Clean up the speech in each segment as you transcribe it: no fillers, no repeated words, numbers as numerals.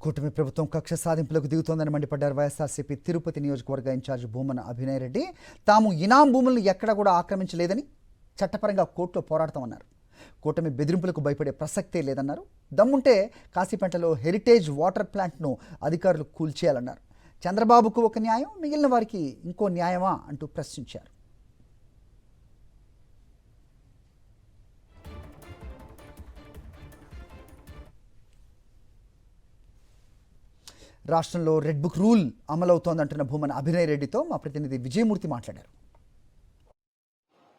కూటమి ప్రభుత్వం కక్ష సాధింపులకు దిగుతోందని మండిపడ్డారు వైఎస్ఆర్సీపీ తిరుపతి నియోజకవర్గ ఇన్ఛార్జ్ భూమన అభినయ్ రెడ్డి. తాము ఇనాం భూములను ఎక్కడా కూడా ఆక్రమించలేదని, చట్టపరంగా కోర్టులో పోరాడతామన్నారు. కూటమి బెదిరింపులకు భయపడే ప్రసక్తే లేదన్నారు. దమ్ముంటే కాశీపేటలో హెరిటేజ్ వాటర్ ప్లాంట్ను అధికారులు కూల్చేయాలన్నారు. చంద్రబాబుకు ఒక న్యాయం, మిగిలిన వారికి ఇంకో న్యాయమా అంటూ ప్రశ్నించారు. రాష్ట్రంలో రెడ్ బుక్ రూల్ అమలవుతోందంటున్న భూమన అభినయ్ రెడ్డితో మా ప్రతినిధి విజయమూర్తి మాట్లాడారు.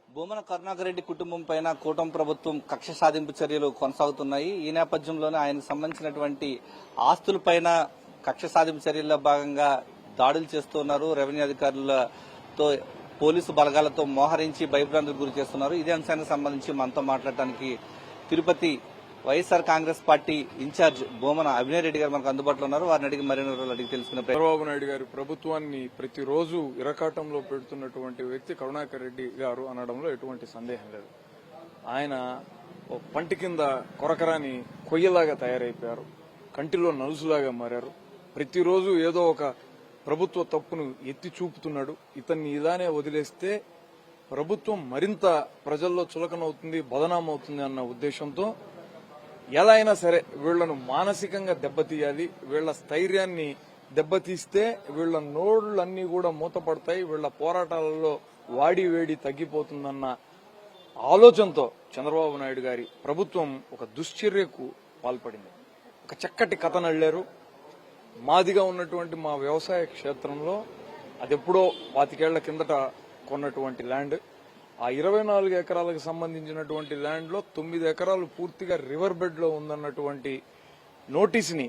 భూమన కరుణాకర్ రెడ్డి కుటుంబం పైన కూటమి ప్రభుత్వం కక్ష సాధింపు చర్యలు కొనసాగుతున్నాయి. ఈ నేపథ్యంలోనే ఆయనకు సంబంధించినటువంటి ఆస్తులపైన కక్ష సాధింపు చర్యల్లో భాగంగా దాడులు చేస్తున్నారు. రెవెన్యూ అధికారులతో, పోలీసు బలగాలతో మోహరించి భయభ్రాంతులకు గురి చేస్తున్నారు. ఇదే అంశానికి సంబంధించి మనతో మాట్లాడటానికి తిరుపతి వైఎస్ఆర్ కాంగ్రెస్ పార్టీ ఇన్ఛార్జ్ భూమన అభినయ్ రెడ్డి గారు మనకు అందుబాటులో ఉన్నారు. వారిని అడిగి మరిన్ని వివరాలు అడిగి తెలుసుకునే చంద్రబాబు నాయుడు గారి ప్రభుత్వాన్ని ప్రతిరోజు ఇరకాటంలో పెడుతున్నటువంటి వ్యక్తి కరుణాకర్ రెడ్డి గారు అనడంలో ఎటువంటి సందేహం లేదు. ఆయన పంటి కింద కొరకరాని కొయ్యలాగా తయారైపోయారు. కంటిలో నలుసులాగా మారారు. ప్రతిరోజు ఏదో ఒక ప్రభుత్వ తప్పును ఎత్తి చూపుతున్నాడు. ఇతన్ని ఇలానే వదిలేస్తే ప్రభుత్వం మరింత ప్రజల్లో చులకనవుతుంది, బదనామవుతుంది అన్న ఉద్దేశంతో ఎలా అయినా సరే వీళ్లను మానసికంగా దెబ్బతీయాలి. వీళ్ల స్థైర్యాన్ని దెబ్బతీస్తే వీళ్ల నోళ్లన్నీ కూడా మూతపడతాయి, వీళ్ల పోరాటాలలో వాడి వేడి తగ్గిపోతుందన్న ఆలోచనతో చంద్రబాబు నాయుడు గారి ప్రభుత్వం ఒక దుశ్చర్యకు పాల్పడింది. ఒక చక్కటి కథ నళ్లారు. మాదిగా ఉన్నటువంటి మా వ్యవసాయ క్షేత్రంలో అదెప్పుడో 25 ఏళ్ల కిందట కొన్నటువంటి ల్యాండ్, ఆ 24 ఎకరాలకు సంబంధించినటువంటి ల్యాండ్ లో 9 ఎకరాలు పూర్తిగా రివర్ బెడ్ లో ఉందన్నటువంటి నోటీసుని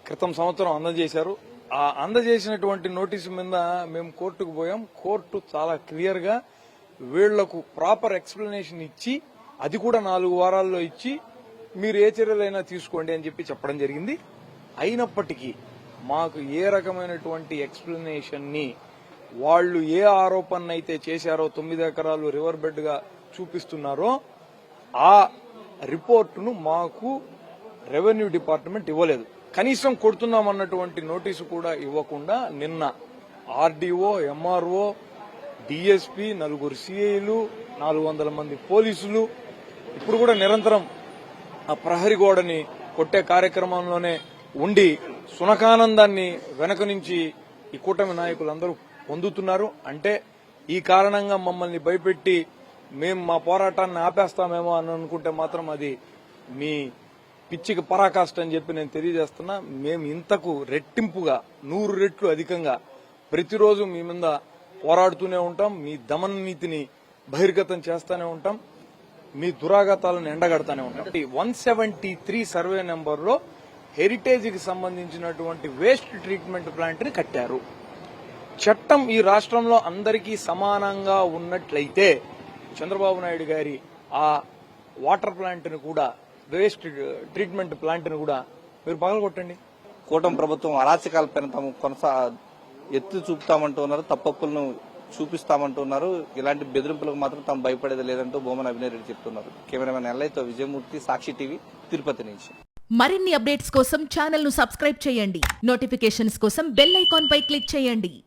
క్రితం సంవత్సరం అందజేశారు. ఆ అందజేసినటువంటి నోటీసు మీద మేము కోర్టుకు పోయాం. కోర్టు చాలా క్లియర్ గా వీళ్లకు ప్రాపర్ ఎక్స్ప్లెనేషన్ ఇచ్చి, అది కూడా 4 వారాల్లో ఇచ్చి, మీరు ఏ చర్యలైనా తీసుకోండి అని చెప్పి చెప్పడం జరిగింది. అయినప్పటికీ మాకు ఏ రకమైనటువంటి ఎక్స్ప్లెనేషన్ ని వాళ్లు ఏ ఆరోపణ అయితే చేశారో 9 ఎకరాలు రివర్ బెడ్ గా చూపిస్తున్నారో ఆ రిపోర్టును మాకు రెవెన్యూ డిపార్ట్మెంట్ ఇవ్వలేదు. కనీసం కొడుతున్నామన్నటువంటి నోటీసు కూడా ఇవ్వకుండా నిన్న ఆర్డీఓ, ఎంఆర్ఓ, డీఎస్పీ, 4 సిఐలు, 400 మంది పోలీసులు ఇప్పుడు కూడా నిరంతరం ఆ ప్రహరీ గోడని కొట్టే కార్యక్రమంలోనే ఉండి సునకానందాన్ని వెనక నుంచి ఈ కూటమి నాయకులందరూ పొందుతున్నారు. అంటే ఈ కారణంగా మమ్మల్ని భయపెట్టి మేము మా పోరాటాన్ని ఆపేస్తామేమో అని అనుకుంటే మాత్రం అది మీ పిచ్చికి పరాకాష్ట అని చెప్పి నేను తెలియజేస్తున్నా. మేము ఇంతకు రెట్టింపుగా 100 రెట్లు అధికంగా ప్రతిరోజు మీ మీద పోరాడుతూనే ఉంటాం. మీ దమన నీతిని బహిర్గతం చేస్తూనే ఉంటాం. మీ దురాఘాతాలను ఎండగడతానే ఉంటాం. 173 సర్వే నెంబర్లో హెరిటేజ్ కి సంబంధించినటువంటి వేస్ట్ ట్రీట్మెంట్ ప్లాంట్ ని కట్టారు. చట్టం ఈ రాష్ట్రంలో అందరికీ సమానంగా ఉన్నట్లయితే చంద్రబాబు నాయుడు గారి ఆ వాటర్ ప్లాంట్ ను కూడా, వేస్ట్ ట్రీట్మెంట్ ప్లాంట్ ను కూడా మీరు పగలగొట్టండి. కూటమి ప్రభుత్వం అరాచకాలపైన తాము ఎత్తి చూపుతామంటున్నారు, తప్పప్పులను చూపిస్తామంటున్నారు. ఇలాంటి బెదిరింపులకు మాత్రం తాము భయపడేది లేదంటూ భూమన అభినయ్ రెడ్డి చెప్తున్నారు. కెమెరామెన్ ఎల్లయ్యతో విజయమూర్తి, సాక్షి టీవీ, తిరుపతి నుంచి. మరిన్ని అప్డేట్స్ కోసం ఛానల్ ను సబ్స్క్రైబ్ చేయండి. నోటిఫికేషన్స్ కోసం బెల్ ఐకాన్ పై క్లిక్ చేయండి.